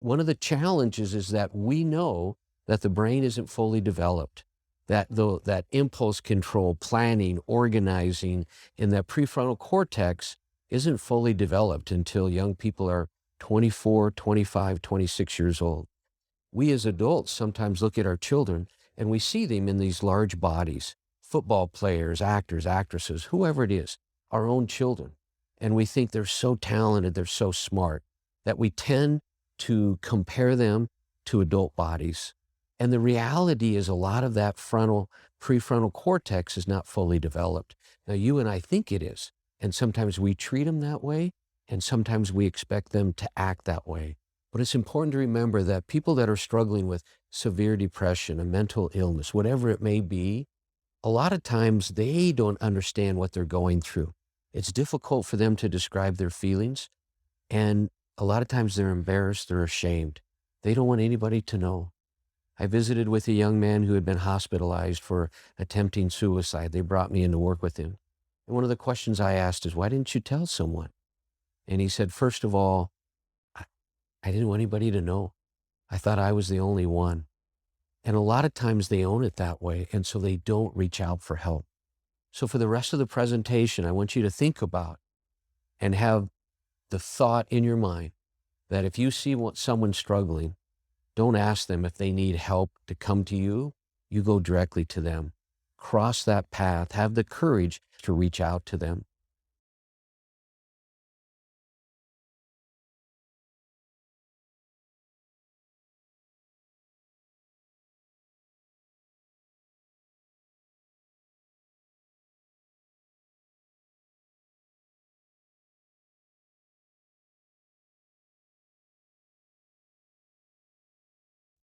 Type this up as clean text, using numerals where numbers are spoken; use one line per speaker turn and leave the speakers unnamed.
one of the challenges is that we know that the brain isn't fully developed, that that impulse control, planning, organizing, and that prefrontal cortex isn't fully developed until young people are 24, 25, 26 years old. We as adults sometimes look at our children and we see them in these large bodies, football players, actors, actresses, whoever it is, our own children. And we think they're so talented, they're so smart, that we tend to compare them to adult bodies. And the reality is a lot of that prefrontal cortex is not fully developed. Now, you and I think it is. And sometimes we treat them that way, and sometimes we expect them to act that way. But it's important to remember that people that are struggling with severe depression, a mental illness, whatever it may be, a lot of times they don't understand what they're going through. It's difficult for them to describe their feelings, and a lot of times they're embarrassed, they're ashamed. They don't want anybody to know. I visited with a young man who had been hospitalized for attempting suicide. They brought me in to work with him. And one of the questions I asked is, why didn't you tell someone? And he said, first of all, I, I didn't want anybody to know. I thought I was the only one. And a lot of times they own it that way, and so they don't reach out for help. So for the rest of the presentation, I want you to think about and have the thought in your mind that if you see someone struggling, don't ask them if they need help to come to you. You go directly to them. Cross that path. Have the courage to reach out to them.